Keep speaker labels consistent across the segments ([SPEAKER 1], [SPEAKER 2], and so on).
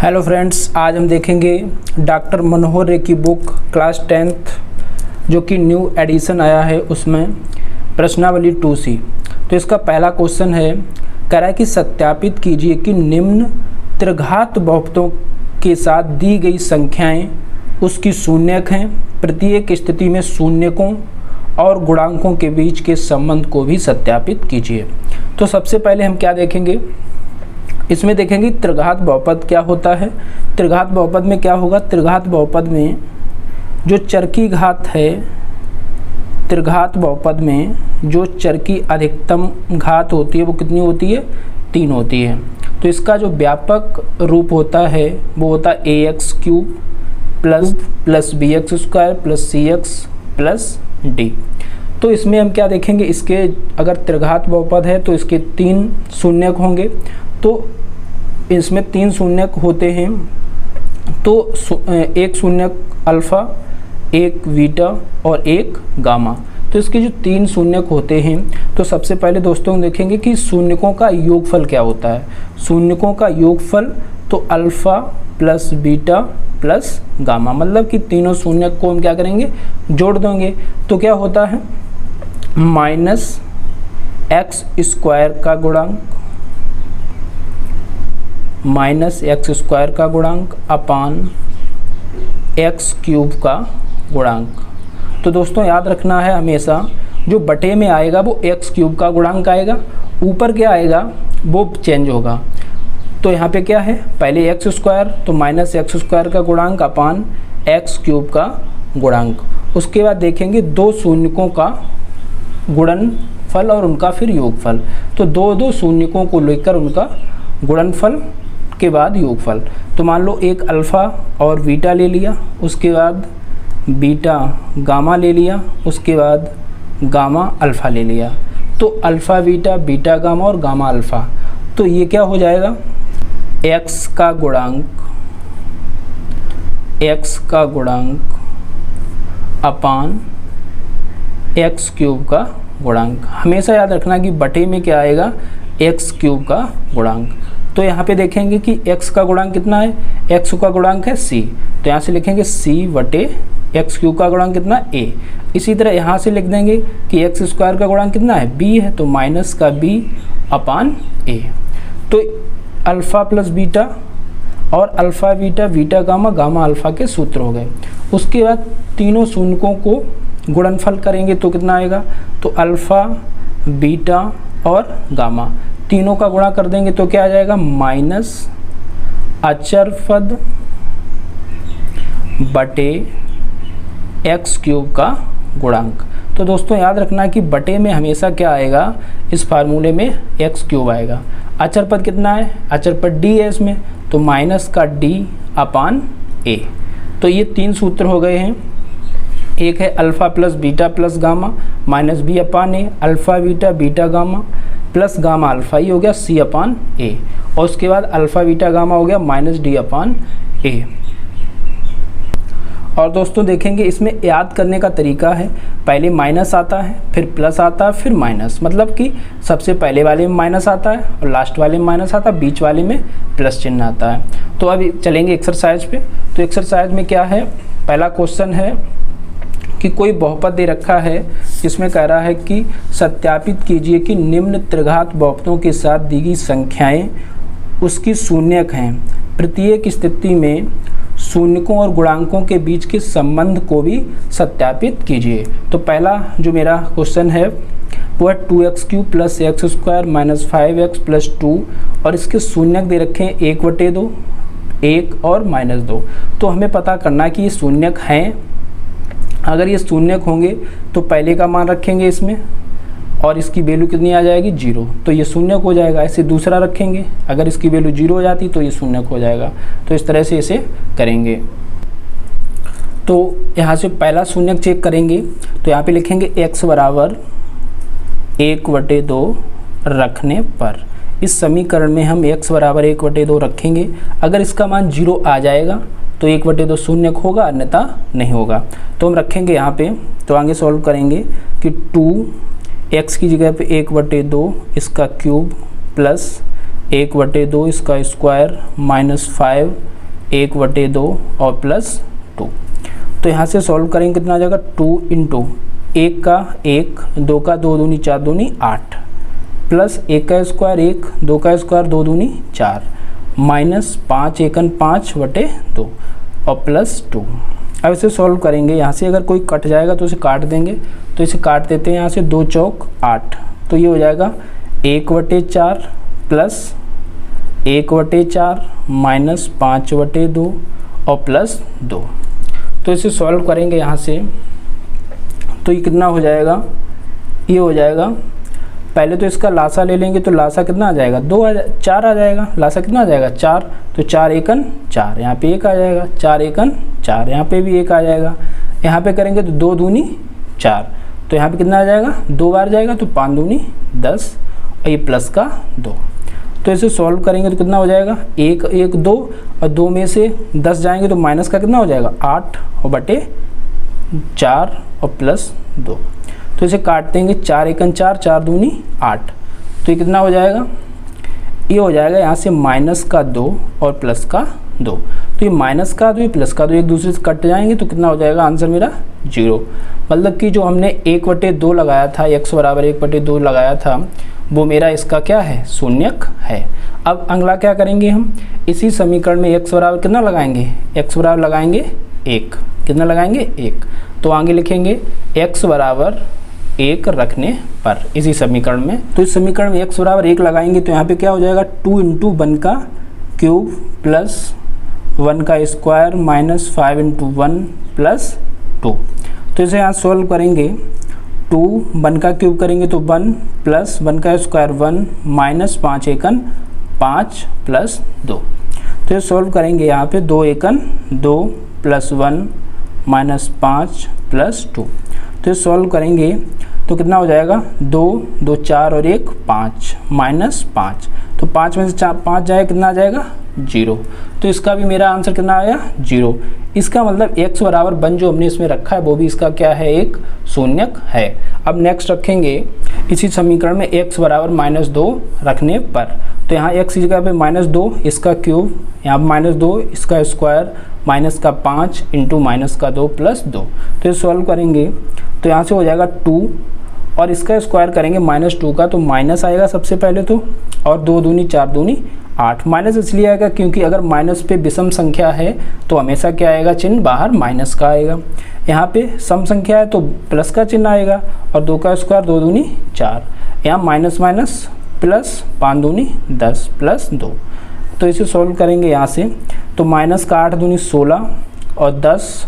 [SPEAKER 1] Hello friends, आज हम देखेंगे डॉक्टर मनोहर रे की बुक क्लास 10th जो कि न्यू एडिशन आया है, उसमें प्रश्नावली 2C। तो इसका पहला क्वेश्चन है, कह रहा है कि सत्यापित कीजिए कि निम्न त्रिघात बहुपदों के साथ दी गई संख्याएं उसकी शून्यक हैं। प्रत्येक स्थिति में शून्यकों और गुणांकों के बीच के संबंध को भी सत्यापित कीजिए। तो सबसे पहले हम क्या देखेंगे, इसमें देखेंगे त्रिघात बहुपद क्या होता है। त्रिघात बहुपद में क्या होगा, त्रिघात बहुपद में जो चर की घात है, त्रिघात बहुपद में जो चर की अधिकतम घात होती है वो कितनी होती है, 3 होती है। तो इसका जो व्यापक रूप होता है वो होता है ax³ plus bx² plus cx plus d। तो इसमें हम क्या देखेंगे, इसके अगर त्रिघात बहुपद है तो इसके 3 शून्यक होंगे। तो इसमें 3 शून्यक होते हैं, तो एक शून्यक अल्फ़ा, एक बीटा और एक गामा। तो इसके जो 3 शून्यक होते हैं, तो सबसे पहले दोस्तों देखेंगे कि शून्यकों का योगफल क्या होता है। शून्यकों का योगफल तो alpha plus beta plus gamma, मतलब कि तीनों शून्यक को हम क्या करेंगे, जोड़ देंगे। तो क्या होता है, -x² का गुणांक -x² का गुणांक अपान x³ का गुणांक। तो दोस्तों याद रखना है हमेशा, जो बटे में आएगा वो x³ का गुणांक आएगा, ऊपर क्या आएगा वो चेंज होगा। तो यहाँ पे क्या है, पहले x² तो -x² का गुणांक अपान x³ का गुणांक। उसके बाद देखेंगे 2 शून्यकों का गुणनफल और उनका फिर योगफल। तो 2 शून्यकों को लेकर उनका गुणनफल के बाद योगफल। तो मान लो एक अल्फ़ा और बीटा ले लिया, उसके बाद बीटा गामा ले लिया, उसके बाद गामा अल्फ़ा ले लिया। तो अल्फ़ा बीटा, बीटा गामा और गामा अल्फ़ा। तो ये क्या हो जाएगा, x का गुणांक अपान x³ का गुणांक। हमेशा याद रखना कि बटे में क्या आएगा, x³ का गुणांक। तो यहाँ पे देखेंगे कि x का गुणांक कितना है, x का गुणांक है c, तो यहाँ से लिखेंगे c बटे x³ का गुणांक कितना a। इसी तरह यहाँ से लिख देंगे कि x² का गुणांक कितना है, b है, तो माइनस का b अपान a। तो अल्फ़ा प्लस बीटा और alpha beta, beta gamma, gamma alpha के सूत्र हो गए। उसके बाद तीनों शून्यकों को गुणनफल करेंगे तो कितना आएगा, तो अल्फ़ा बीटा और गामा तीनों का गुणा कर देंगे तो क्या आ जाएगा, माइनस अचर पद बटे x³ का गुणांक। तो दोस्तों याद रखना कि बटे में हमेशा क्या आएगा, इस फार्मूले में x³ आएगा। अचर पद कितना है, अचर पद d है इसमें, तो माइनस का d अपान a। तो ये 3 सूत्र हो गए हैं। एक है alpha plus beta plus gamma minus b upon a, alpha beta beta gamma plus gamma alpha, ये हो गया c अपान a। और उसके बाद अल्फ़ा बीटा गामा हो गया माइनस d अपान a। और दोस्तों देखेंगे इसमें याद करने का तरीका है, पहले माइनस आता है, फिर प्लस आता है, फिर माइनस, मतलब कि सबसे पहले वाले में माइनस आता है और लास्ट वाले में माइनस आता है, बीच वाले में प्लस चिन्ह आता है। तो अभी चलेंगे एक्सरसाइज पे। तो एक्सरसाइज में क्या है, पहला क्वेश्चन है कि कोई बहुपद दे रखा है जिसमें कह रहा है कि सत्यापित कीजिए कि निम्न त्रिघात बहुपदों के साथ दी गई संख्याएं उसकी शून्यक हैं। प्रत्येक स्थिति में शून्यकों और गुणांकों के बीच के संबंध को भी सत्यापित कीजिए। तो पहला जो मेरा क्वेश्चन है वो है 2x³ plus x² minus 5x plus 2 और इसके शून्यक दे रखे हैं 1/2, 1 और -2। तो हमें पता करना कि ये शून्यक हैं। अगर ये शून्यक होंगे तो पहले का मान रखेंगे इसमें और इसकी वैल्यू कितनी आ जाएगी, 0, तो ये शून्यक हो जाएगा। ऐसे दूसरा रखेंगे, अगर इसकी वैल्यू 0 हो जाती तो ये शून्यक हो जाएगा। तो इस तरह से इसे करेंगे। तो यहाँ से पहला शून्यक चेक करेंगे, तो यहाँ पे लिखेंगे x बराबर 1/2 रखने पर। इस समीकरण में हम x बराबर 1/2 रखेंगे। अगर इसका मान 0 आ जाएगा तो 1/2 शून्यक होगा, अन्यथा नहीं होगा। तो हम रखेंगे यहाँ पे, तो आगे सॉल्व करेंगे कि 2x की जगह पे 1/2 इसका क्यूब प्लस 1/2 इसका स्क्वायर माइनस 5 1/2 और प्लस 2। तो यहाँ से सॉल्व करेंगे कितना आ जाएगा 2 इंटू 1 का 1, 2 का 2 दूनी 4 दूनी 8 प्लस 1 का स्क्वायर 1, 2 का स्क्वायर 2 दूनी 4 माइनस 5 एकन 5/2 और प्लस 2। अब इसे सॉल्व करेंगे, यहाँ से अगर कोई कट जाएगा तो इसे काट देंगे, तो इसे काट देते हैं यहाँ से 2 चौक 8। तो ये हो जाएगा 1/4 प्लस 1/4 माइनस 5/2 और प्लस 2। तो इसे सॉल्व करेंगे यहाँ से, तो ये कितना हो जाएगा, ये हो जाएगा, पहले तो इसका लासा ले लेंगे तो लासा कितना आ जाएगा 4 आ जाएगा। लासा कितना आ जाएगा 4, तो 4 एकन 4, यहाँ पे 1 आ जाएगा, 4 एकन 4, यहाँ पे भी 1 आ जाएगा। यहाँ पे करेंगे तो 2 दूनी 4, तो यहाँ पे कितना आ जाएगा 2 बार जाएगा, तो 5 दूनी 10 और ये प्लस का 2। तो इसे सॉल्व करेंगे तो कितना हो जाएगा 1 1 2 और 2 में से 10 जाएंगे तो माइनस का कितना हो जाएगा 8 और बटे 4 और प्लस 2। तो इसे काट देंगे, 4 एकन 4, 4 दूनी 8, तो ये कितना हो जाएगा, ये हो जाएगा यहाँ से माइनस का 2 और प्लस का 2। तो ये माइनस का 2 ये प्लस का 2 एक दूसरे से कट जाएंगे, तो कितना हो जाएगा आंसर मेरा 0। मतलब कि जो हमने 1/2 लगाया था, x बराबर 1/2 लगाया था, वो मेरा इसका क्या है शून्यक है। अब अगला क्या करेंगे हम, इसी समीकरण में x बराबर कितना लगाएंगे, x बराबर लगाएंगे 1, कितना लगाएंगे 1। तो आगे लिखेंगे x बराबर 1 रखने पर इसी समीकरण में, तो इस समीकरण में x बराबर 1 लगाएंगे तो यहाँ पे क्या हो जाएगा 2 इंटू 1 का क्यूब प्लस 1 का स्क्वायर माइनस 5 इंटू 1 प्लस 2। तो इसे यहाँ सॉल्व करेंगे, 2 1 का क्यूब करेंगे तो 1 प्लस 1 का स्क्वायर 1 माइनस 5 एकन 5 प्लस 2। तो ये सॉल्व करेंगे, यहाँ पे 2 एकन 2 प्लस 1 माइनस 5 प्लस 2। तो ये सॉल्व करेंगे तो कितना हो जाएगा 2 2 4 और 1 5 माइनस 5, तो 5 में से 5 जाए कितना आ जाएगा 0। तो इसका भी मेरा आंसर कितना आया 0। इसका मतलब x बराबर 1 जो हमने इसमें रखा है वो भी इसका क्या है एक शून्यक है। अब नेक्स्ट रखेंगे इसी समीकरण में x बराबर -2 रखने पर, तो यहाँ x की जगह पे -2 इसका क्यूब, यहाँ -2 इसका स्क्वायर माइनस का 5 इंटू माइनस का 2 प्लस 2। तो ये सॉल्व करेंगे तो यहाँ से हो जाएगा 2 और इसका स्क्वायर करेंगे -2 का, तो माइनस आएगा सबसे पहले तो, और 2 दूनी 4 दूनी 8। माइनस इसलिए आएगा क्योंकि अगर माइनस पे विषम संख्या है तो हमेशा क्या आएगा चिन्ह बाहर माइनस का आएगा। यहाँ पे सम संख्या है तो प्लस का चिन्ह आएगा, और 2 का स्क्वायर 2 दूनी 4, यहाँ माइनस माइनस प्लस 5 दूनी 10 प्लस 2। तो इसे सॉल्व करेंगे यहाँ से, तो माइनस का 8 दूनी 16 और 10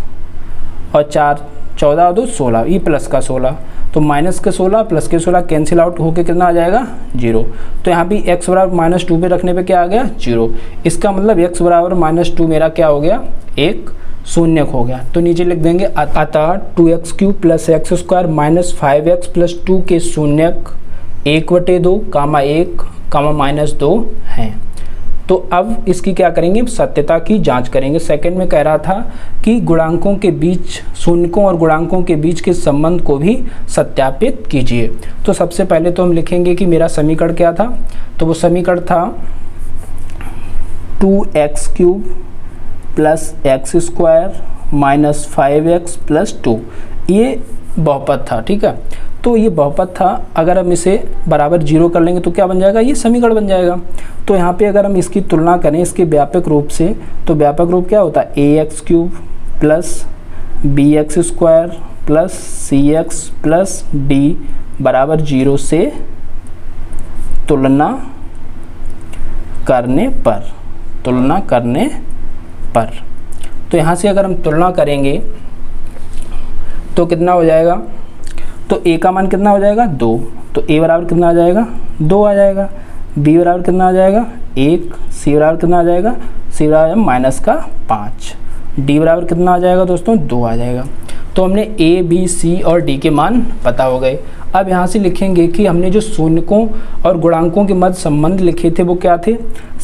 [SPEAKER 1] और 4 14 और 2 16, ये प्लस का 16, तो माइनस के 16 प्लस के 16 कैंसिल आउट होकर कितना आ जाएगा 0। तो यहाँ भी x बराबर -2 पे रखने पे क्या आ गया 0। इसका मतलब x बराबर -2 मेरा क्या हो गया एक शून्यक हो गया। तो नीचे लिख देंगे अतः 2x³ plus x square minus 5x plus 2 के शून्यक 1/2 कामा 1 कामा -2 हैं। तो अब इसकी क्या करेंगे सत्यता की जांच करेंगे। सेकंड में कह रहा था कि गुणांकों के बीच, शून्यकों और गुणांकों के बीच के संबंध को भी सत्यापित कीजिए। तो सबसे पहले तो हम लिखेंगे कि मेरा समीकरण क्या था, तो वो समीकरण था 2x³ plus x square minus 5x plus 2, ये बहुपद था, ठीक है। तो ये बहुपद था, अगर हम इसे बराबर 0 कर लेंगे तो क्या बन जाएगा, ये समीकरण बन जाएगा। तो यहाँ पे अगर हम इसकी तुलना करें इसके व्यापक रूप से, तो व्यापक रूप क्या होता है ax³ plus bx square plus cx plus d बराबर 0 से तुलना करने पर, तुलना करने पर। तो यहाँ से अगर हम तुलना करेंगे तो कितना हो जाएगा, तो a का मान कितना हो जाएगा 2, तो a बराबर कितना आ जाएगा 2 आ जाएगा, b बराबर कितना आ जाएगा 1, c बराबर कितना आ जाएगा, c बराबर माइनस का 5, d बराबर कितना आ जाएगा दोस्तों 2 आ जाएगा। तो हमने a, b, c और d के मान पता हो गए। अब यहाँ से लिखेंगे कि हमने जो शून्यकों और गुणांकों के मध्य संबंध लिखे थे वो क्या थे।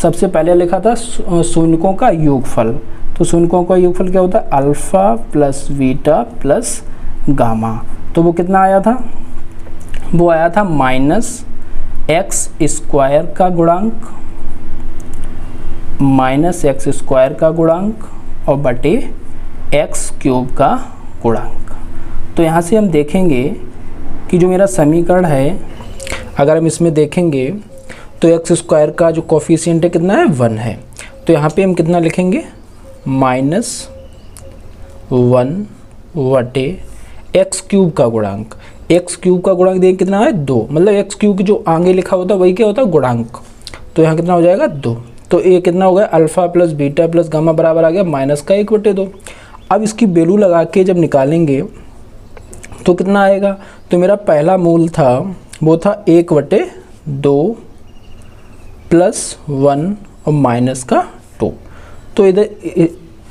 [SPEAKER 1] सबसे पहले लिखा था शून्यकों का योगफल, तो शून्यकों का योगफल क्या होता है alpha plus beta plus gamma. तो वो कितना आया था, वो आया था -x स्क्वायर का गुणांक माइनस एक्स स्क्वायर का गुणांक और बटे एक्स क्यूब का गुणांक। तो यहाँ से हम देखेंगे कि जो मेरा समीकरण है, अगर हम इसमें देखेंगे तो एक्स स्क्वायर का जो कोफिशिएंट है कितना है 1 है। तो यहाँ पे हम कितना लिखेंगे -1 बटे एक्स क्यूब का गुणांक। एक्स क्यूब का गुणांक देखिए कितना है 2, मतलब एक्स क्यूब की जो आगे लिखा होता है वही क्या होता है गुणांक। तो यहाँ कितना हो जाएगा 2। तो ये कितना हो गया alpha plus beta plus gamma बराबर आ गया -1/2। अब इसकी वैल्यू लगा के जब निकालेंगे तो कितना आएगा, तो मेरा पहला मूल था वो था 1/2 प्लस 1 और -2। तो इधर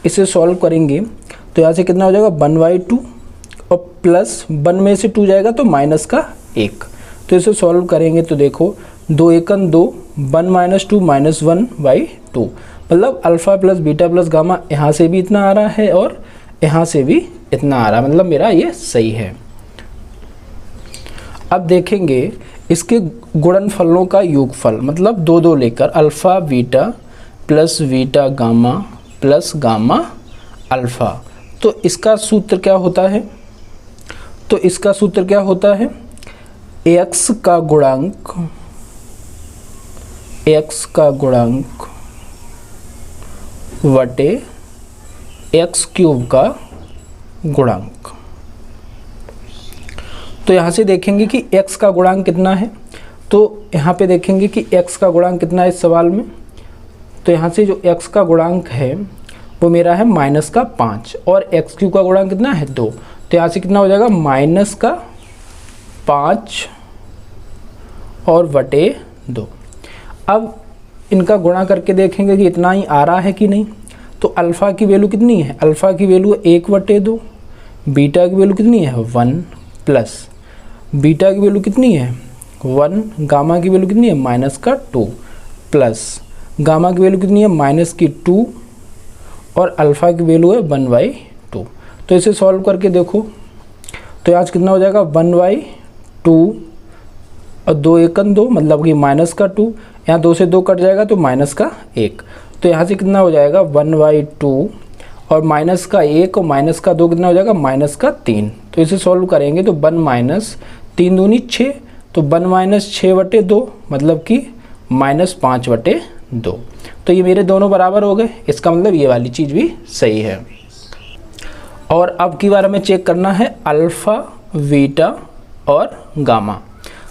[SPEAKER 1] इसे सॉल्व करेंगे तो यहाँ से कितना हो जाएगा 1/2 और प्लस 1 में से 2 जाएगा तो -1। तो इसे सॉल्व करेंगे तो देखो 2 1 2 1 - 2 -1/2, मतलब alpha plus beta plus gamma यहाँ से भी इतना आ रहा है और यहाँ से भी इतना आ रहा है, मतलब मेरा ये सही है। अब देखेंगे इसके गुणनफलों का योगफल, मतलब 2 लेकर alpha beta plus beta gamma plus gamma alpha. तो इसका सूत्र क्या होता है, तो इसका सूत्र क्या होता है x का गुणांक बटे एक्स क्यूब का गुणांक। तो यहाँ से देखेंगे कि x का गुणांक कितना है, तो यहाँ पे देखेंगे कि x का गुणांक कितना है इस सवाल में। तो यहाँ से जो x का गुणांक है वो मेरा है -5 और एक्स क्यूब का गुणांक कितना है 2। तो यहाँ से कितना हो जाएगा -5 और बटे 2। अब इनका गुणा करके देखेंगे कि इतना ही आ रहा है कि नहीं। तो अल्फ़ा की वैल्यू कितनी है, अल्फ़ा की वैल्यू 1/2, बीटा की वैल्यू कितनी है 1 प्लस बीटा की वैल्यू कितनी है 1, गामा की वैल्यू कितनी है -2 प्लस गामा की वैल्यू कितनी है -2 और अल्फ़ा की वैल्यू है 1/2। तो इसे सॉल्व करके देखो तो आज कितना हो जाएगा 1/2 और 2 1 2, मतलब कि -2, यहाँ 2 से 2 कट जाएगा तो -1। तो यहाँ से कितना हो जाएगा 1/2 और -1 और -2 कितना हो जाएगा -3। तो इसे सॉल्व करेंगे तो 1 - 3 दूनी 6, तो 1 - 6/2 मतलब कि -5/2। तो ये मेरे दोनों बराबर हो गए, इसका मतलब ये वाली चीज़ भी सही है। और अब की बार हमें चेक करना है अल्फ़ा बीटा और गामा।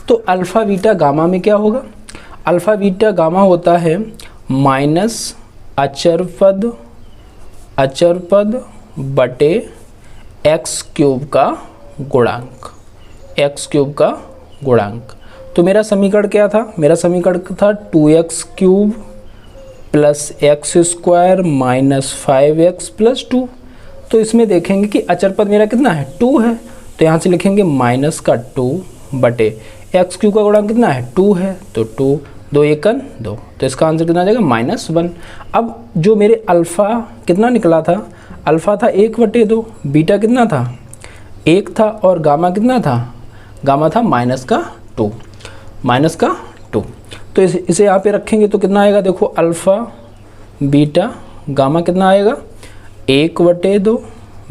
[SPEAKER 1] तो अल्फ़ा बीटा गामा में क्या होगा, अल्फ़ा बीटा गामा होता है माइनस अचर पद बटे एक्स क्यूब का गुणांक। तो मेरा समीकरण क्या था, मेरा समीकरण था 2x³ plus x square minus 5x plus 2। तो इसमें देखेंगे कि अचर पद मेरा कितना है 2 है, तो यहाँ से लिखेंगे -2 बटे एक्स क्यूब का गुणांक कितना है 2 है, तो 2 2 1 2, तो इसका आंसर कितना आ जाएगा -1। अब जो मेरे अल्फ़ा कितना निकला था, अल्फ़ा था 1/2, बीटा कितना था 1 था और गामा कितना था, गामा था -2। तो इसे यहाँ पे रखेंगे तो कितना आएगा, देखो अल्फ़ा बीटा गामा कितना आएगा 1/2,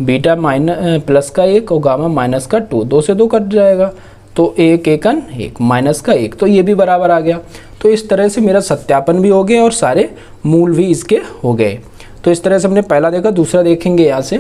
[SPEAKER 1] बीटा +1 और गामा -2, 2 से 2 कट जाएगा तो 1 1 -1, तो ये भी बराबर आ गया। तो इस तरह से मेरा सत्यापन भी हो गया और सारे मूल भी इसके हो गए। तो इस तरह से हमने पहला देखा, दूसरा देखेंगे यहाँ से।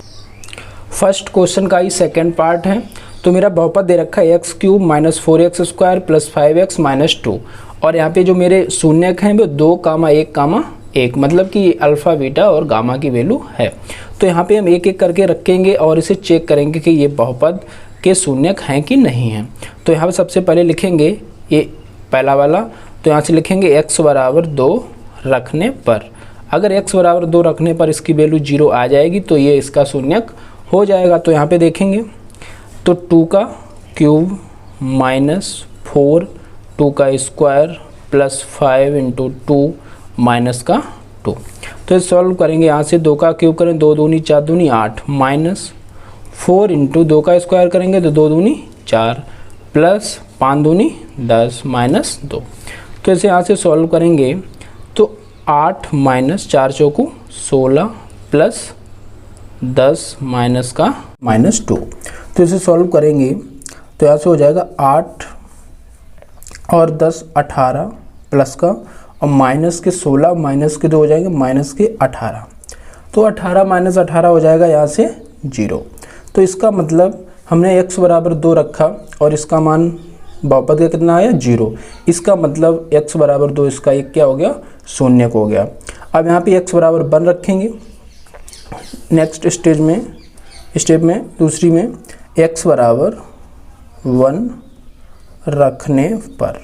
[SPEAKER 1] फर्स्ट क्वेश्चन का ही सेकंड पार्ट है। तो मेरा बहुपद दे रखा है x³ - 4x² + 5x - 2 और यहाँ पे जो मेरे शून्यक हैं वो 2, 1, 1, मतलब कि अल्फ़ा बीटा और गामा की वैल्यू है। तो यहाँ पे हम एक एक करके रखेंगे और इसे चेक करेंगे कि ये बहुपद के शून्यक हैं कि नहीं हैं। तो यहाँ पे सबसे पहले लिखेंगे ये पहला वाला, तो यहाँ से लिखेंगे x = 2 रखने पर, अगर x = 2 रखने पर इसकी वैल्यू 0 आ जाएगी तो ये इसका शून्यक हो जाएगा। तो यहाँ पे देखेंगे तो 2 का क्यूब -4 2 का स्क्वायर प्लस 5 × 2 -2। तो इसे सॉल्व करेंगे, यहाँ से 2 का क्यूब करें 2 दूनी 4 दूनी 8 -4 × 2 का स्क्वायर करेंगे तो 2 दूनी 4 प्लस 5 दूनी 10 -2। तो इसे यहाँ से सॉल्व करेंगे तो 8 माइनस 4 चौकू 16 प्लस 10 माइनस का -2। तो इसे सॉल्व करेंगे तो यहाँ से हो जाएगा 8 और 10 18 प्लस का, और माइनस के 16 माइनस के 2 हो जाएंगे माइनस के 18। तो 18 माइनस 18 हो जाएगा यहाँ से 0। तो इसका मतलब हमने x बराबर 2 रखा और इसका मान बहुपद का कितना आया 0। इसका मतलब x बराबर 2, इसका एक क्या हो गया, शून्यक हो गया। अब यहाँ पे x बराबर 1 रखेंगे। नेक्स्ट स्टेप में दूसरी में x बराबर 1 रखने पर,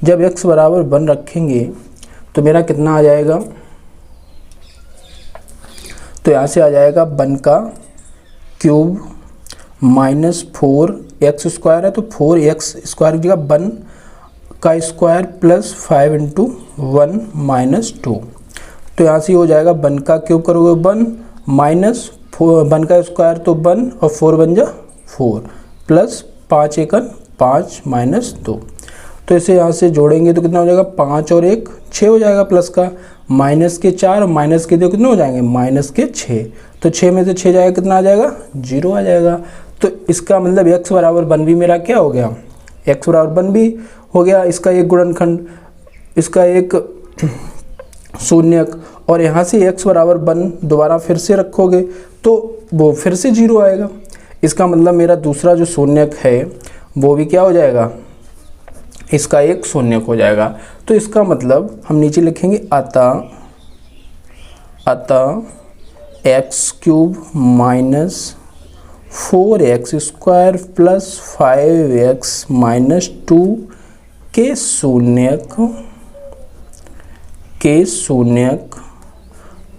[SPEAKER 1] जब x बराबर 1 रखेंगे तो मेरा कितना आ जाएगा, तो यहाँ से आ जाएगा 1 का क्यूब माइनस 4x स्क्वायर है तो 4x स्क्वायर की जगह 1 का स्क्वायर प्लस 5 इंटू 1 माइनस 2। तो यहाँ से हो जाएगा 1 का क्यूब करोगे 1 माइनस 1 का स्क्वायर तो 1 और 4 बन जा 4 प्लस 5 एकन 5 माइनस 2। तो इसे यहाँ से जोड़ेंगे तो कितना हो जाएगा, 5 और 1 6 हो जाएगा, प्लस का माइनस के 4 माइनस के 2 कितने हो जाएंगे, माइनस के 6। तो 6 में से 6 जाएगा कितना आ जाएगा, 0 आ जाएगा। तो इसका मतलब x बराबर 1 भी मेरा क्या हो गया, x बराबर 1 भी हो गया, इसका एक गुणनखंड, इसका एक शून्यक। और यहाँ से x बराबर 1 दोबारा फिर से रखोगे तो वो फिर से 0 आएगा। इसका मतलब मेरा दूसरा जो शून्यक है वो भी क्या हो जाएगा, इसका एक शून्यक हो जाएगा। तो इसका मतलब हम नीचे लिखेंगे अतः x cube minus 4x square plus 5x minus 2 के शून्यक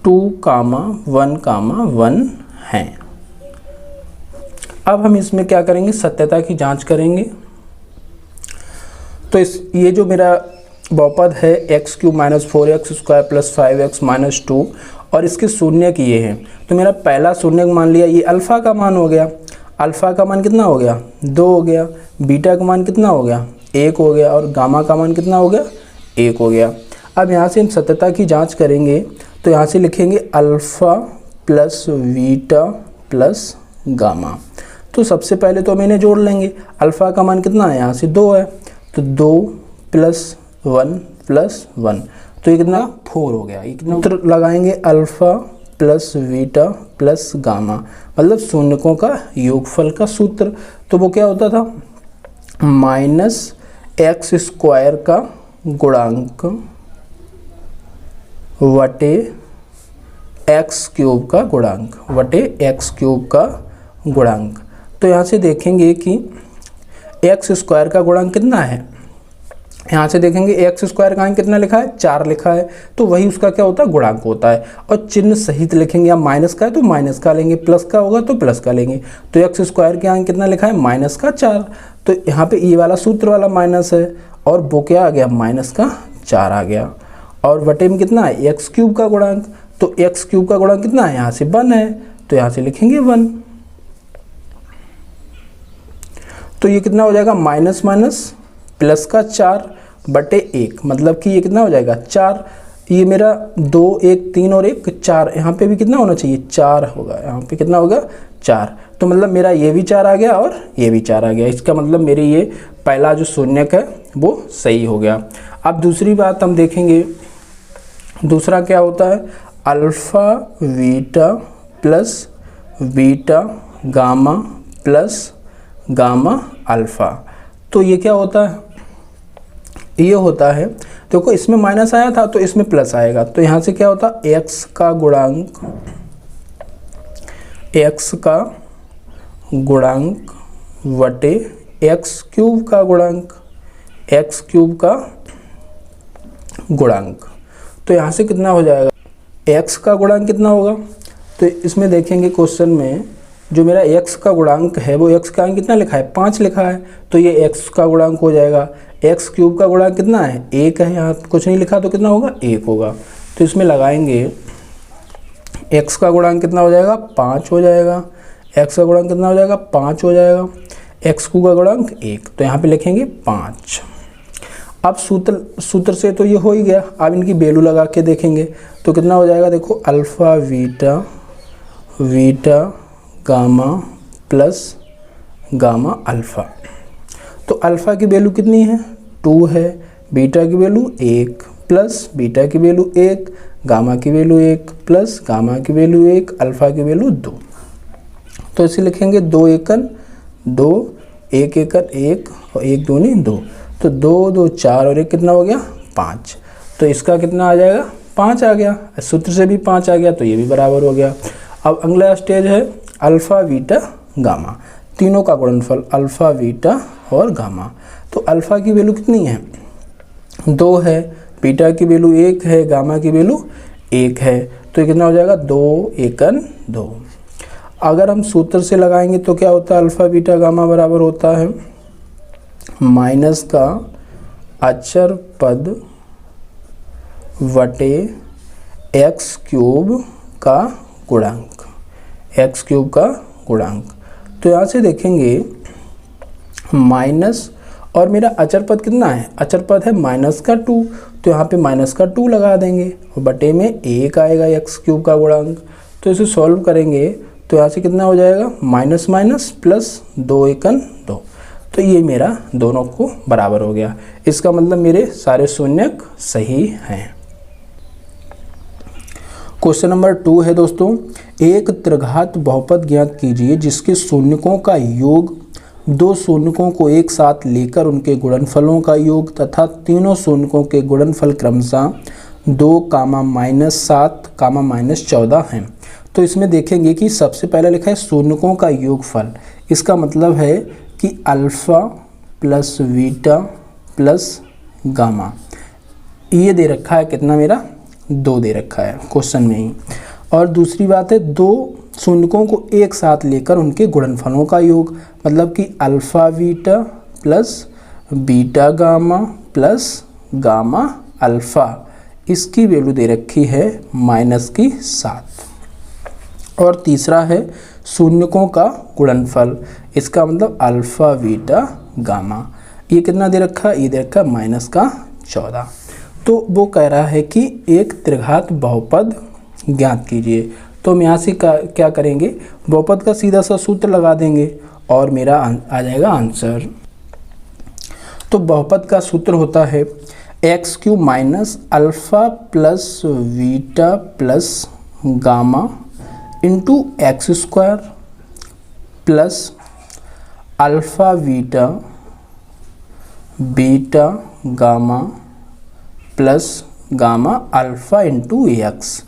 [SPEAKER 1] 2,1,1 हैं। अब हम इसमें क्या करेंगे, सत्यता की जांच करेंगे। तो ये जो मेरा बहुपद है x cube minus 4x square plus 5x minus 2 और इसके शून्यक ये हैं, तो मेरा पहला शून्यक मान लिया ये अल्फ़ा का मान हो गया। अल्फ़ा का मान कितना हो गया, 2 हो गया। बीटा का मान कितना हो गया, 1 हो गया। और गामा का मान कितना हो गया, 1 हो गया। अब यहाँ से हम सत्यता की जांच करेंगे तो यहाँ से लिखेंगे alpha plus beta plus gamma. तो सबसे पहले तो हम इन्हें जोड़ लेंगे। अल्फ़ा का मान कितना है, यहाँ से 2 है, तो 2 प्लस 1 प्लस 1, तो ये कितना 4 हो गया। ये कितना उत्तर लगाएंगे, alpha plus beta plus gamma, मतलब शून्यकों का योगफल का सूत्र। तो वो क्या होता था, माइनस एक्स स्क्वायर का गुणांक वटे एक्स क्यूब का गुणांक वटे एक्स क्यूब का गुणांक। तो यहाँ से देखेंगे कि एक्स स्क्वायर का गुणांक कितना है, यहाँ से देखेंगे एक्स स्क्वायर का कितना लिखा है, 4 लिखा है, तो वही उसका क्या होता है, गुणांक होता है। और चिन्ह सहित लिखेंगे, या माइनस का है तो माइनस का लेंगे, प्लस का होगा तो प्लस का लेंगे। तो एक्स स्क्वायर के अंक कितना लिखा है, माइनस का 4, तो यहाँ पे ये वाला सूत्र वाला माइनस है और वो क्या आ गया, माइनस का 4 आ गया। और वटे में कितना है, एक्स क्यूब का गुणांक, तो एक्स क्यूब का गुणांक कितना है, यहाँ से 1 है, तो यहाँ से लिखेंगे 1। तो ये कितना हो जाएगा, माइनस माइनस प्लस का 4 बटे 1, मतलब कि ये कितना हो जाएगा 4। ये मेरा 2 1 3 और 1 4, यहाँ पे भी कितना होना चाहिए, 4 होगा। यहाँ पे कितना होगा, 4। तो मतलब मेरा ये भी 4 आ गया और ये भी 4 आ गया। इसका मतलब मेरे ये पहला जो शून्यक है वो सही हो गया। अब दूसरी बात हम देखेंगे, दूसरा क्या होता है, alpha beta plus beta gamma plus gamma alpha. तो ये क्या होता है, ये होता है, देखो इसमें माइनस आया था तो इसमें प्लस आएगा। तो यहाँ से क्या होता है, एक्स का गुणांक वटे एक्स क्यूब का गुणांक, तो यहाँ से कितना हो जाएगा, एक्स का गुणांक कितना होगा। तो इसमें देखेंगे क्वेश्चन में जो मेरा x का गुणांक है वो x का अंक कितना लिखा है, 5 लिखा है, तो ये x का गुणांक हो जाएगा। x क्यूब का गुणांक कितना है, 1 है, यहाँ कुछ नहीं लिखा तो कितना होगा, 1 होगा। तो इसमें लगाएंगे x का गुणांक कितना हो जाएगा, 5 हो जाएगा। x का गुणांक कितना हो जाएगा, 5 हो जाएगा। x क्यूब का गुणांक 1, तो यहाँ पे लिखेंगे 5। अब सूत्र से तो ये हो ही गया, अब इनकी वैल्यू लगा के देखेंगे तो कितना हो जाएगा। देखो alpha beta gamma plus gamma alpha. तो अल्फ़ा की वैल्यू कितनी है 2 है, बीटा की वैल्यू 1 प्लस बीटा की वैल्यू 1, गामा की वैल्यू 1 प्लस गामा की वैल्यू 1, अल्फ़ा की वैल्यू 2। तो इसे लिखेंगे 2 एकन 2, 1 एकन 1 और 1 दूनी 2। तो 2 2 4 और 1 कितना हो गया 5। तो इसका कितना आ जाएगा 5 आ गया, सूत्र से भी 5 आ गया तो ये भी बराबर हो गया। अब अगला स्टेज है अल्फ़ा बीटा गामा, तीनों का गुणनफल अल्फ़ा बीटा और गामा। तो अल्फ़ा की वैल्यू कितनी है 2 है, बीटा की वैल्यू 1 है, गामा की वैल्यू 1 है। तो ये कितना हो जाएगा 2 एकन 2। अगर हम सूत्र से लगाएंगे तो क्या होता है अल्फ़ा बीटा गामा बराबर होता है माइनस का अचर पद वटे एक्स क्यूब का गुणांक, एक्स क्यूब का गुणांक। तो यहाँ से देखेंगे माइनस और मेरा अचर पद कितना है, अचर पद है माइनस का 2, तो यहाँ पे माइनस का 2 लगा देंगे और बटे में 1 आएगा एक्स क्यूब का गुणांक। तो इसे सॉल्व करेंगे तो यहाँ से कितना हो जाएगा माइनस माइनस प्लस 2 एकन 2। तो ये मेरा दोनों को बराबर हो गया, इसका मतलब मेरे सारे शून्यक सही हैं। क्वेश्चन नंबर 2 है दोस्तों, एक त्रिघात बहुपद ज्ञात कीजिए जिसके शून्यकों का योग 2 शून्यकों को एक साथ लेकर उनके गुणनफलों का योग तथा तीनों शून्यकों के गुणनफल क्रमशः 2, -7, -14 हैं। तो इसमें देखेंगे कि सबसे पहले लिखा है शून्यकों का योगफल, इसका मतलब है कि alpha plus beta plus gamma, ये दे रखा है कितना मेरा 2 दे रखा है क्वेश्चन में ही। और दूसरी बात है 2 शून्यकों को एक साथ लेकर उनके गुणनफलों का योग, मतलब कि alpha beta plus beta gamma plus gamma alpha, इसकी वैल्यू दे रखी है -7। और तीसरा है शून्यकों का गुणनफल, इसका मतलब अल्फ़ा बीटा गामा, ये कितना दे रखा है, ये दे रखा है -14। तो वो कह रहा है कि एक त्रिघात बहुपद ज्ञात कीजिए। तो हम यहाँ से क्या करेंगे, बहुपद का सीधा सा सूत्र लगा देंगे और मेरा आ जाएगा आंसर। तो बहुपद का सूत्र होता है x³ minus alpha plus beta plus gamma into x² plus alpha beta beta gamma plus gamma alpha into x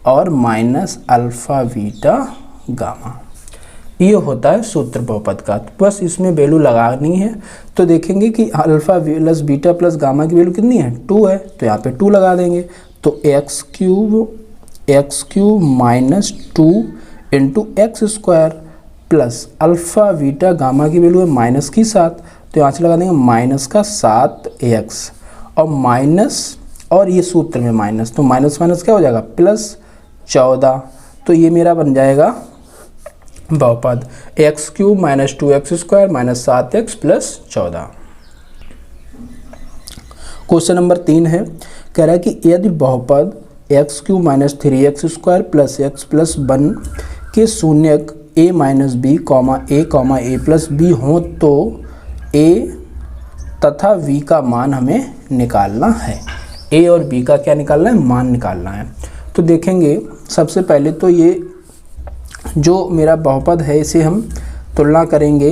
[SPEAKER 1] और माइनस अल्फ़ा बीटा गामा, ये होता है सूत्र बहुपद का। बस इसमें वैल्यू लगानी है। तो देखेंगे कि alpha plus beta plus gamma की वैल्यू कितनी है 2 है, तो यहाँ पे 2 लगा देंगे। तो x³ minus 2 into x² plus alpha beta gamma की वैल्यू है -7, तो यहाँ से लगा देंगे -7x और माइनस और ये सूत्र में माइनस, तो माइनस माइनस क्या हो जाएगा +14। तो ये मेरा बन जाएगा बहुपद x³ minus 2x² minus 7x plus 14। Question number 3 है, कह रहा है कि यदि बहुपद x³ minus 3x² plus x plus 1 के शून्यक a minus b, a plus b हों तो a तथा v का मान हमें निकालना है। a और b का क्या निकालना है, मान निकालना है। तो देखेंगे सबसे पहले तो ये जो मेरा बहुपद है इसे हम तुलना करेंगे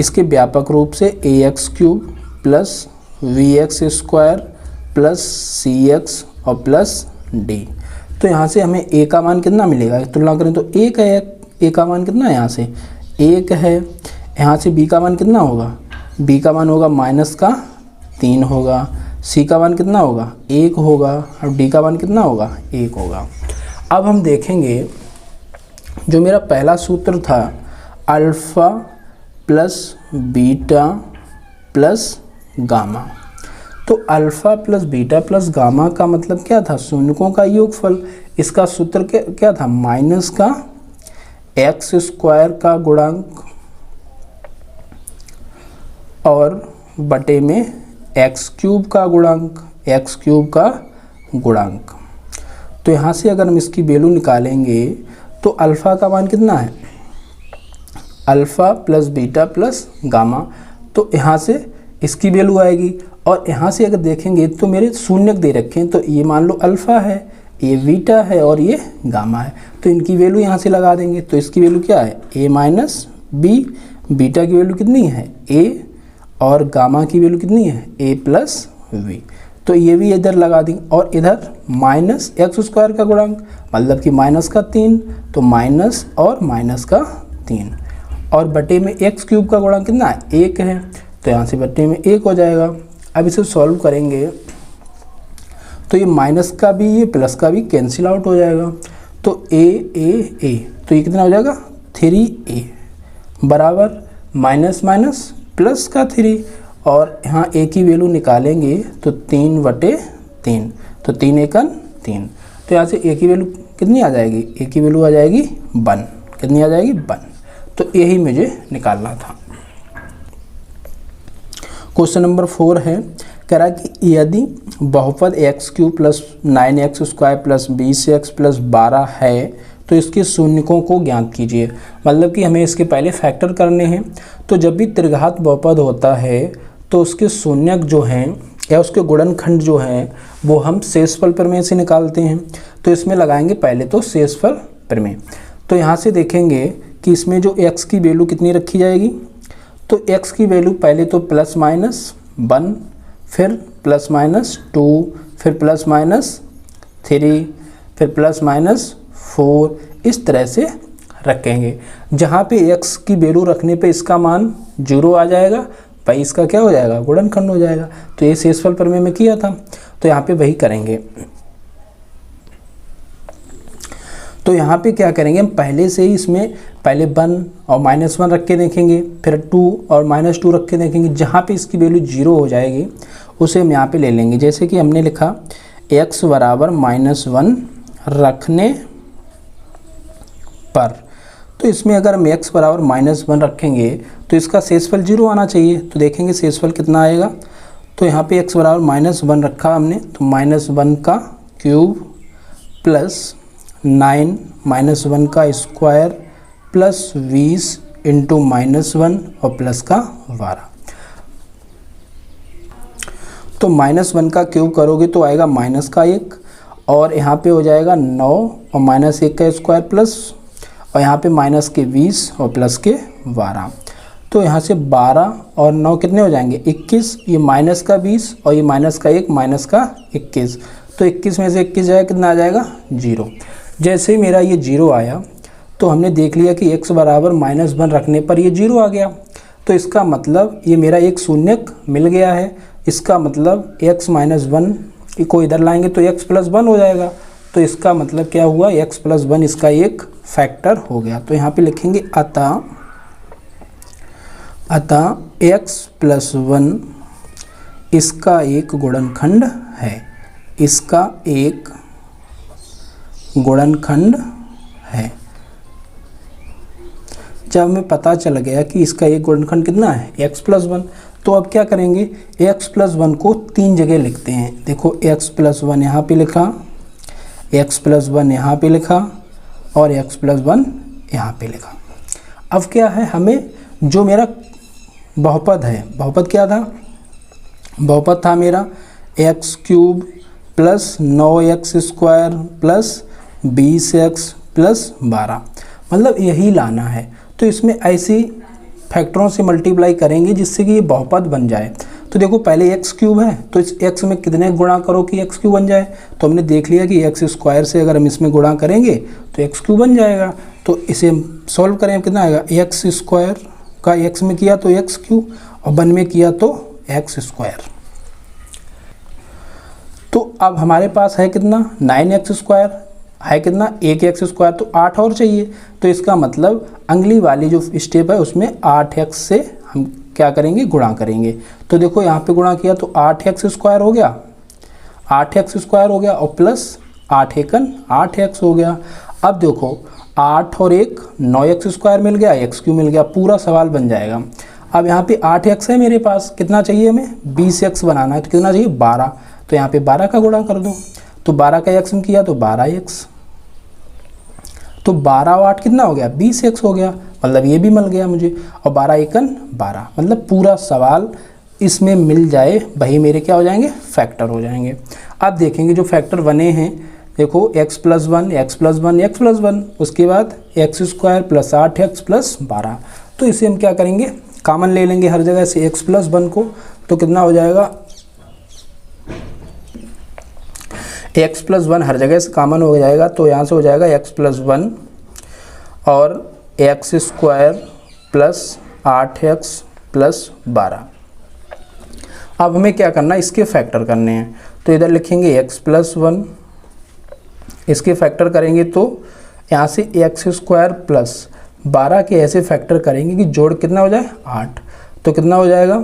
[SPEAKER 1] इसके व्यापक रूप से ax³ plus vx² plus cx और प्लस d। तो यहाँ से हमें a का मान कितना मिलेगा, तुलना करें तो 1 है, a का मान कितना है यहाँ से 1 है। यहाँ से b का मान कितना होगा, b का मान होगा -3 होगा, c का मान कितना होगा 1 होगा और d का मान कितना होगा 1 होगा। अब हम देखेंगे जो मेरा पहला सूत्र था alpha plus beta plus gamma, तो alpha plus beta plus gamma का मतलब क्या था, शून्यकों का योगफल। इसका सूत्र क्या था, माइनस का x² का गुणांक और बटे में एक्स क्यूब का गुणांक, एक्स क्यूब का गुणांक। तो यहाँ से अगर हम इसकी वैल्यू निकालेंगे तो अल्फ़ा का मान कितना है, alpha plus beta plus gamma. तो यहाँ से इसकी वैल्यू आएगी और यहाँ से अगर देखेंगे तो मेरे शून्य दे रखे हैं, तो ये मान लो अल्फ़ा है, ये बीटा है और ये गामा है, तो इनकी वैल्यू यहाँ से लगा देंगे। तो इसकी वैल्यू क्या है, a माइनस बी, बीटा की वैल्यू कितनी है a और गामा की वैल्यू कितनी है a प्लस वी। तो ये भी इधर लगा देंगे और इधर माइनस एक्स स्क्वायर का गुणांक मतलब कि माइनस का 3, तो माइनस और माइनस का 3 और बटे में एक्स क्यूब का गुणांक कितना है 1 है, तो यहाँ से बटे में 1 हो जाएगा। अब इसे सॉल्व करेंगे तो ये माइनस का भी ये प्लस का भी कैंसिल आउट हो जाएगा, तो ए तो ये कितना हो जाएगा 3a बराबर माइनस माइनस प्लस का 3 और यहाँ a की वैल्यू निकालेंगे तो 3/3, तो 3 एकन 3, तो यहाँ से a की वैल्यू कितनी आ जाएगी, a की वैल्यू आ जाएगी 1, कितनी आ जाएगी 1। तो यही मुझे निकालना था। क्वेश्चन नंबर 4 है, कह रहा है कि यदि बहुपद x cube plus 9x square plus 20x plus 12 है तो इसके शून्यकों को ज्ञात कीजिए। मतलब कि हमें इसके पहले फैक्टर करने हैं। तो जब भी त्रिघात बहुपद होता है तो उसके शून्यक जो हैं या उसके गुणनखंड जो हैं वो हम शेषफल प्रमेय से निकालते हैं। तो इसमें लगाएंगे पहले तो शेषफल प्रमेय। तो यहाँ से देखेंगे कि इसमें जो x की वैल्यू कितनी रखी जाएगी, तो x की वैल्यू पहले तो प्लस माइनस 1, फिर प्लस माइनस 2, फिर प्लस माइनस 3, फिर प्लस माइनस 4, इस तरह से रखेंगे। जहाँ पे x की वैल्यू रखने पे इसका मान 0 आ जाएगा, भाई इसका क्या हो जाएगा, गुणनखंड हो जाएगा। तो ये शेषफल प्रमेय में किया था, तो यहाँ पे वही करेंगे। तो यहाँ पे क्या करेंगे, हम पहले से ही इसमें पहले 1 और -1 रख के देखेंगे, फिर 2 और -2 रख के देखेंगे। जहाँ पे इसकी वैल्यू 0 हो जाएगी उसे हम यहाँ पे ले लेंगे। जैसे कि हमने लिखा x बराबर -1 रखने पर, तो इसमें अगर हम x बराबर -1 रखेंगे तो इसका शेषफल 0 आना चाहिए। तो देखेंगे शेषफल कितना आएगा। तो यहाँ पे x बराबर -1 रखा हमने, तो -1 का क्यूब प्लस 9 -1 का स्क्वायर प्लस 20 इंटू -1 और प्लस का 12। तो -1 का क्यूब करोगे तो आएगा माइनस का 1 और यहाँ पे हो जाएगा 9 और -1 का स्क्वायर प्लस और यहाँ पे माइनस के 20 और प्लस के 12। तो यहाँ से 12 और 9 कितने हो जाएंगे 21, ये माइनस का 20 और ये माइनस का 1 माइनस का 21। तो 21 में से 21 जाएगा, कितना आ जाएगा 0। जैसे ही मेरा ये 0 आया तो हमने देख लिया कि x बराबर -1 रखने पर ये 0 आ गया। तो इसका मतलब ये मेरा एक शून्यक मिल गया है। इसका मतलब x -1 को इधर लाएंगे तो x + 1 हो जाएगा। तो इसका मतलब क्या हुआ, x + 1 इसका एक फैक्टर हो गया। तो यहाँ पे लिखेंगे अतः x + 1 इसका एक गुणनखंड है, इसका एक गुणनखंड है। जब हमें पता चल गया कि इसका एक गुणनखंड कितना है x + 1, तो अब क्या करेंगे, x + 1 को 3 जगह लिखते हैं। देखो x + 1 यहाँ पे लिखा, x + 1 यहाँ पे लिखा और x + 1 यहाँ पे लिखा। अब क्या है, हमें जो मेरा बहुपद है, बहुपद क्या था, बहुपद था मेरा x³ plus 9x square plus 20x plus 12, मतलब यही लाना है। तो इसमें ऐसी फैक्टरों से मल्टीप्लाई करेंगे जिससे कि ये बहुपद बन जाए। तो देखो पहले x³ है तो इस x में कितने गुणा करो कि x³ बन जाए। तो हमने देख लिया कि x स्क्वायर से अगर हम इसमें गुणा करेंगे तो x³ बन जाएगा। तो इसे हम सॉल्व करें, कितना आएगा, x स्क्वायर का x में किया तो x³ और 1 में किया तो x स्क्वायर। तो अब हमारे पास है कितना, 9x स्क्वायर है कितना, 1x स्क्वायर, तो 8 और चाहिए। तो इसका मतलब अगली वाली जो स्टेप है उसमें 8x से हम क्या करेंगे, गुणा करेंगे। तो देखो यहाँ पे गुणा किया तो 8x स्क्वायर हो गया, 8x स्क्वायर हो गया और प्लस 8 एकन 8x हो गया। अब देखो 8 और 1 9x स्क्वायर मिल गया, x³ मिल गया, पूरा सवाल बन जाएगा। अब यहाँ पे 8x है मेरे पास, कितना चाहिए हमें 20x बनाना है, तो कितना चाहिए 12, तो यहाँ पे 12 का गुणा कर दो, तो 12 का x में किया तो 12x, तो 12 और 8 कितना हो गया 20x हो गया, मतलब ये भी मिल गया मुझे, और 12 एकन 12, मतलब पूरा सवाल इसमें मिल जाए वही मेरे क्या हो जाएंगे फैक्टर हो जाएंगे। अब देखेंगे जो फैक्टर बने हैं, देखो x + 1 x + 1 x + 1, उसके बाद x² + 8x + 12, तो इसे हम क्या करेंगे कॉमन ले लेंगे हर जगह से x + 1 को, तो कितना हो जाएगा x + 1 हर जगह से कॉमन हो जाएगा, तो यहाँ से हो जाएगा x + 1 और x² + 8x + 12। अब हमें क्या करना है इसके फैक्टर करने हैं, तो इधर लिखेंगे x + 1, इसके फैक्टर करेंगे तो यहाँ से x² + 12 के ऐसे फैक्टर करेंगे कि जोड़ कितना हो जाए 8, तो कितना हो जाएगा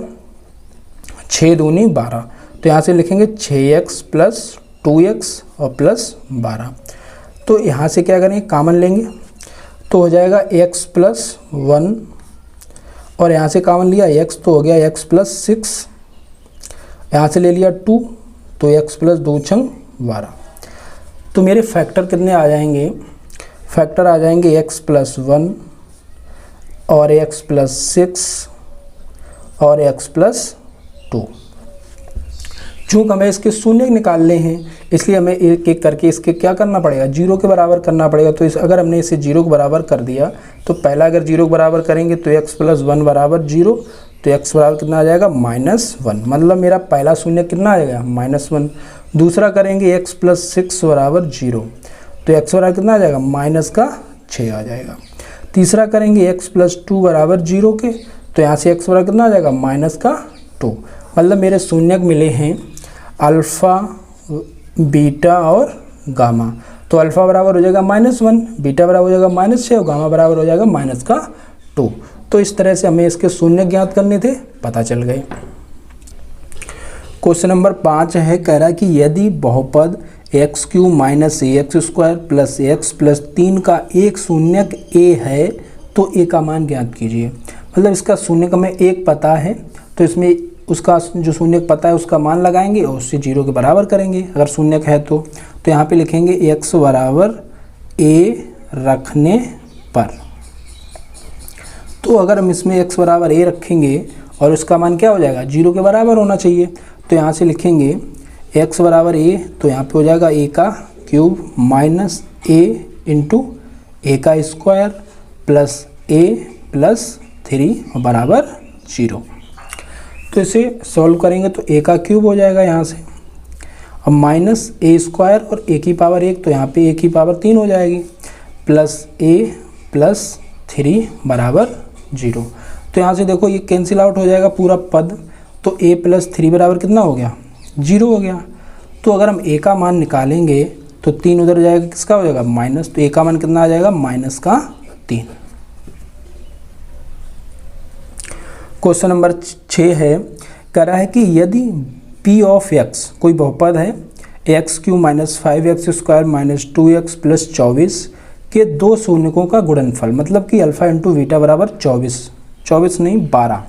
[SPEAKER 1] 6 दूनी 12, तो यहाँ से लिखेंगे 6x + 2x और +12, तो यहाँ से क्या करेंगे कॉमन लेंगे, तो हो जाएगा x + 1 और यहाँ से कॉमन लिया x, तो हो गया x + 6, यहाँ से ले लिया 2, तो x + 2 × 12, तो मेरे फैक्टर कितने आ जाएंगे, फैक्टर आ जाएंगे x + 1 और x + 6 और x + 2। चूँकि हमें इसके शून्य निकालने हैं इसलिए हमें एक एक करके इसके क्या करना पड़ेगा 0 के बराबर करना पड़ेगा, तो अगर हमने इसे 0 के बराबर कर दिया तो पहला अगर 0 के बराबर करेंगे तो x + 1 = 0, तो x बराबर कितना आ जाएगा -1, मतलब मेरा पहला शून्य कितना आ जाएगा -1। दूसरा करेंगे x + 6 = 0, तो x बराबर कितना आ जाएगा -6 आ जाएगा। तीसरा करेंगे x + 2 = 0 के, तो यहाँ से x बराबर कितना आ जाएगा -2, मतलब मेरे शून्यक मिले हैं अल्फ़ा, बीटा और गामा, तो अल्फ़ा बराबर हो जाएगा -1, बीटा बराबर हो जाएगा -6 और गामा बराबर हो जाएगा -2। तो इस तरह से हमें इसके शून्य ज्ञात करने थे, पता चल गए। क्वेश्चन नंबर 5 है, कह रहा है कि यदि बहुपद x³ - ax² + x + 3 का एक शून्यक a है तो a का मान ज्ञात कीजिए। मतलब इसका शून्यक हमें 1 पता है, तो इसमें उसका जो शून्यक पता है उसका मान लगाएंगे और उससे 0 के बराबर करेंगे अगर शून्यक है तो यहाँ पे लिखेंगे x = a रखने पर, तो अगर हम इसमें x = a रखेंगे और उसका मान क्या हो जाएगा 0 के बराबर होना चाहिए, तो यहाँ से लिखेंगे x = a, तो यहाँ पे हो जाएगा a का cube minus a into a का स्क्वायर प्लस a + 3 बराबर 0। तो इसे सॉल्व करेंगे तो a का क्यूब हो जाएगा यहाँ से, अब माइनस a² और a की पावर 1, तो यहाँ पे a की पावर 3 हो जाएगी, प्लस a + 3 बराबर 0। तो यहाँ से देखो ये कैंसिल आउट हो जाएगा पूरा पद, तो a + 3 बराबर कितना हो गया 0 हो गया। तो अगर हम a का मान निकालेंगे तो 3 उधर जाएगा, किसका हो जाएगा माइनस, तो a का मान कितना आ जाएगा -3। क्वेश्चन नंबर 6 है, कह रहा है कि यदि p ऑफ x कोई बहुपद है x³ - 5x² - 2x + 24 के दो शून्यकों का गुणनफल, मतलब कि अल्फ़ा इंटू बीटा बराबर 24 नहीं 12,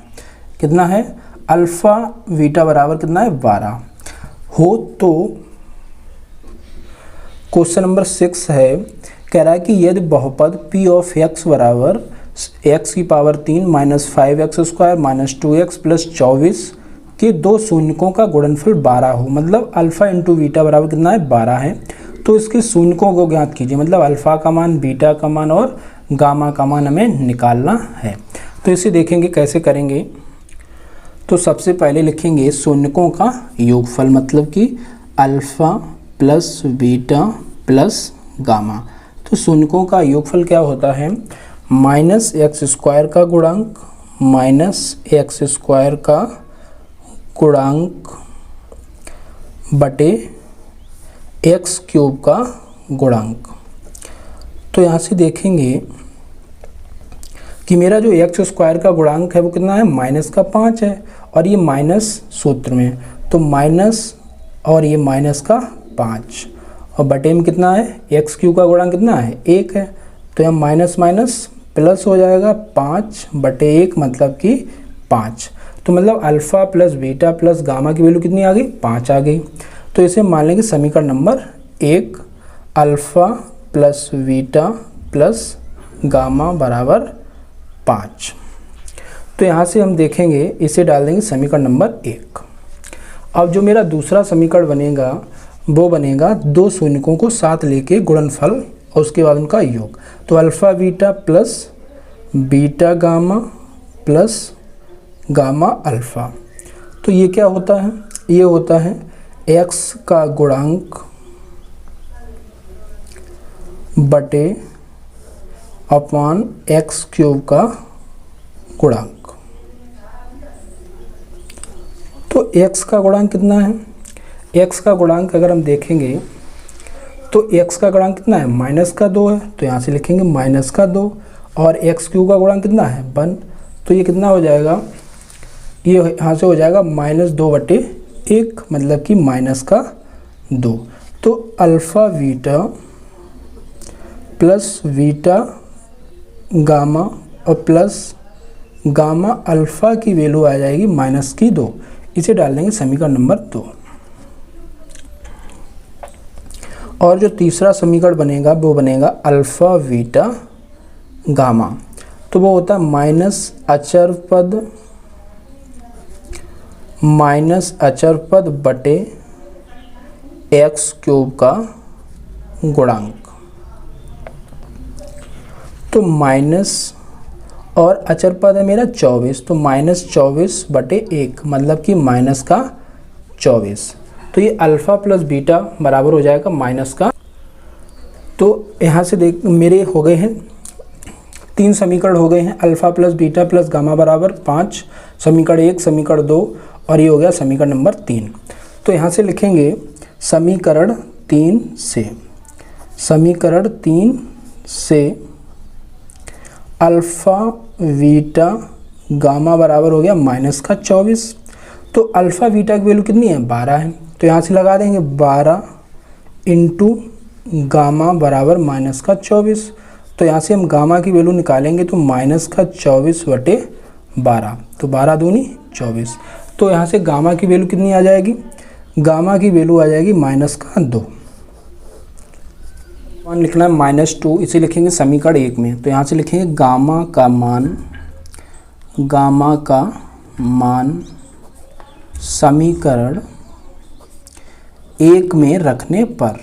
[SPEAKER 1] कितना है अल्फ़ा बीटा बराबर कितना है 12 हो, तो क्वेश्चन नंबर 6 है, कह रहा है कि यदि बहुपद p ऑफ x बराबर x³ - 5x² - 2x + 24 के दो शून्यकों का गुणनफल 12 हो, मतलब अल्फ़ा इंटू बीटा बराबर कितना है 12 है, तो इसके शून्यकों को ज्ञात कीजिए, मतलब अल्फ़ा का मान, बीटा का मान और गामा का मान हमें निकालना है। तो इसे देखेंगे कैसे करेंगे। तो सबसे पहले लिखेंगे शून्यकों का योगफल, मतलब कि alpha plus beta plus gamma. तो शून्यकों का योगफल क्या होता है -x² का गुणांक -x² का गुणांक बटे x³ का गुणांक। तो यहाँ से देखेंगे कि मेरा जो x² का गुणांक है वो कितना है -5 है, और ये माइनस सूत्र में, तो माइनस और ये -5 और बटे में कितना है x³ का गुणांक कितना है 1 है, तो यहाँ माइनस माइनस प्लस हो जाएगा 5/1, मतलब कि 5। तो मतलब alpha plus beta plus gamma की वैल्यू कितनी आ गई, 5 आ गई। तो इसे मान लेंगे समीकरण number 1, alpha plus beta plus gamma बराबर 5। तो यहाँ से हम देखेंगे, इसे डाल देंगे समीकरण नंबर 1। अब जो मेरा दूसरा समीकरण बनेगा वो बनेगा दो शून्यकों को साथ लेके गुणनफल और उसके बाद उनका योग। तो alpha beta plus beta gamma plus gamma alpha. तो ये क्या होता है, ये होता है x का गुणांक बटे अपॉन एक्स क्यूब का गुणांक। तो x का गुणांक कितना है, x का गुणांक अगर हम देखेंगे तो x का गुणांक कितना है, -2 है। तो यहाँ से लिखेंगे -2 और एक्स क्यूब का गुणांक कितना है, 1। तो ये कितना हो जाएगा, ये यहाँ से हो जाएगा -2/1, मतलब कि -2। तो alpha beta plus beta gamma और प्लस गामा अल्फ़ा की वैल्यू आ जाएगी -2। इसे डाल देंगे समीकरण नंबर 2। और जो तीसरा समीकरण बनेगा वो बनेगा अल्फ़ा बीटा गामा। तो वो होता है माइनस अचर पद बटे एक्स क्यूब का गुणांक। तो माइनस और अचर पद है मेरा 24, तो -24/1 मतलब कि -24। तो ये अल्फ़ा प्लस बीटा बराबर हो जाएगा -का। तो यहाँ से देख मेरे हो गए हैं 3 समीकरण हो गए हैं, alpha plus beta plus gamma बराबर 5, समीकरण 1, समीकरण 2 और ये हो गया समीकरण नंबर 3। तो यहाँ से लिखेंगे समीकरण 3 से अल्फ़ा बीटा गामा बराबर हो गया -24। तो अल्फ़ा बीटा की वैल्यू कितनी है, 12 है। तो यहाँ से लगा देंगे 12 इंटू गामा बराबर -24। तो यहाँ से हम गामा की वैल्यू निकालेंगे तो -24/12। तो 12 दूनी 24। तो यहाँ से गामा की वैल्यू कितनी आ जाएगी, गामा की वैल्यू आ जाएगी -2। मान लिखना है -2, इसे लिखेंगे समीकरण 1 में। तो यहाँ से लिखेंगे गामा का मान समीकरण 1 में रखने पर।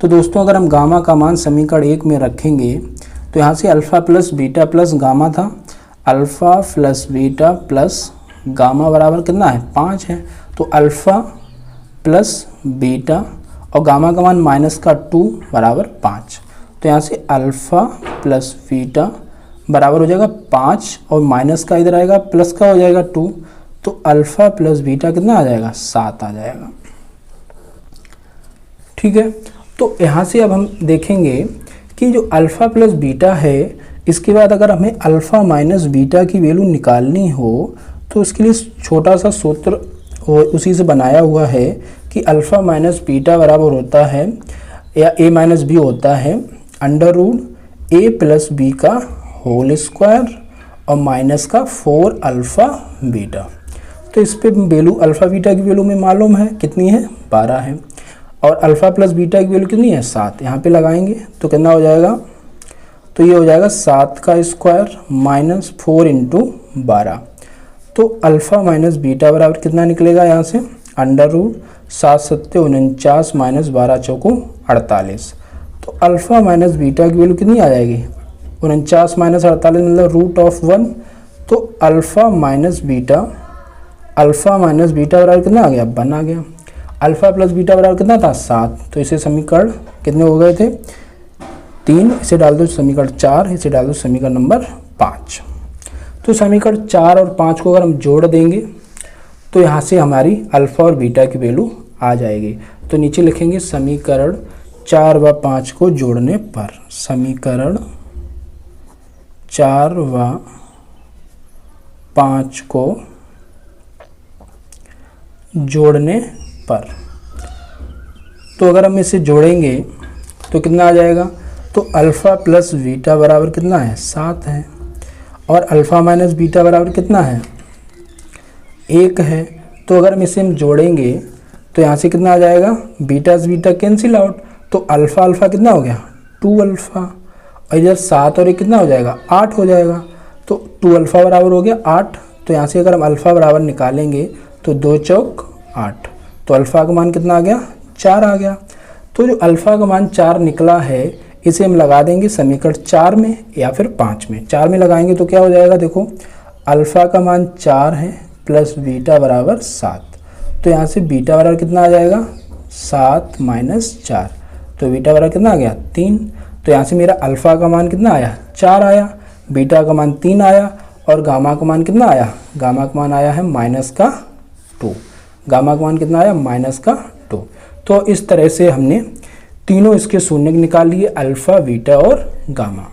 [SPEAKER 1] तो दोस्तों अगर हम गामा का मान समीकरण 1 में रखेंगे तो यहाँ से alpha plus beta plus gamma था, alpha plus beta plus gamma बराबर कितना है, 5 है। तो अल्फ़ा प्लस बीटा और गामा का मान -2 बराबर 5। तो यहाँ से अल्फ़ा प्लस बीटा बराबर हो जाएगा 5 और माइनस का इधर आएगा, प्लस का हो जाएगा 2। तो अल्फ़ा प्लस बीटा कितना आ जाएगा, 7 आ जाएगा। ठीक है। तो यहाँ से अब हम देखेंगे कि जो अल्फ़ा प्लस बीटा है, इसके बाद अगर हमें अल्फ़ा माइनस बीटा की वैल्यू निकालनी हो तो उसके लिए छोटा सा सूत्र उसी से बनाया हुआ है कि अल्फ़ा माइनस बीटा बराबर होता है या a माइनस बी होता है √a प्लस बी का होल स्क्वायर और माइनस का 4 अल्फ़ा बीटा। तो इस पे वैल्यू अल्फ़ा बीटा की वैल्यू में मालूम है कितनी है, 12 है। और अल्फ़ा प्लस बीटा की वैल्यू कितनी है, 7। यहाँ पे लगाएंगे तो कितना हो जाएगा, तो ये हो जाएगा 7 का स्क्वायर माइनस 4 इंटू 12। तो अल्फ़ा माइनस बीटा बराबर कितना निकलेगा, यहाँ से √7 7 49 माइनस 12 चौको 48। तो अल्फ़ा माइनस बीटा की वैल्यू कितनी आ जाएगी, 49 माइनस 48 मतलब √1। तो अल्फ़ा माइनस बीटा बराबर कितना आ गया, 1 आ गया। अल्फ़ा प्लस बीटा बराबर कितना था, 7। तो इसे समीकरण कितने हो गए थे, 3। इसे डाल दो समीकरण 4, इसे डाल दो समीकरण नंबर 5। तो समीकरण 4 और 5 को अगर हम जोड़ देंगे तो यहाँ से हमारी अल्फ़ा और बीटा की वैल्यू आ जाएगी। तो नीचे लिखेंगे समीकरण 4 व 5 को जोड़ने पर, समीकरण 4 व 5 को जोड़ने पर। तो अगर हम इसे जोड़ेंगे तो कितना आ जाएगा, तो अल्फ़ा प्लस बीटा बराबर कितना है, 7 है। और अल्फ़ा माइनस बीटा बराबर कितना है, 1 है, तो अगर हम इसे जोड़ेंगे तो यहाँ से कितना आ जाएगा, बीटा से बीटा कैंसिल आउट, तो अल्फ़ा अल्फ़ा कितना हो गया 2 अल्फ़ा, और इधर 7 और 1 कितना हो जाएगा 8 हो जाएगा, तो 2 अल्फ़ा बराबर हो गया 8। तो यहाँ से अगर हम अल्फ़ा बराबर निकालेंगे तो 2 चौक 8, तो अल्फ़ा का मान कितना आ गया 4 आ गया। तो जो अल्फ़ा का मान 4 निकला है इसे हम लगा देंगे समीकरण 4 में या फिर 5 में। 4 में लगाएंगे तो क्या हो जाएगा, देखो अल्फ़ा का मान 4 है प्लस बीटा बराबर 7, तो यहाँ से बीटा बराबर कितना आ जाएगा 7 माइनस 4, तो बीटा बराबर कितना आ गया 3। तो यहाँ से मेरा अल्फ़ा का मान कितना आया 4 आया, बीटा का मान 3 आया, और गामा का मान कितना आया, गामा का मान आया है -2, गामा का मान कितना आया -2। तो इस तरह से हमने तीनों इसके शून्य निकाल लिए, अल्फ़ा बीटा और गामा।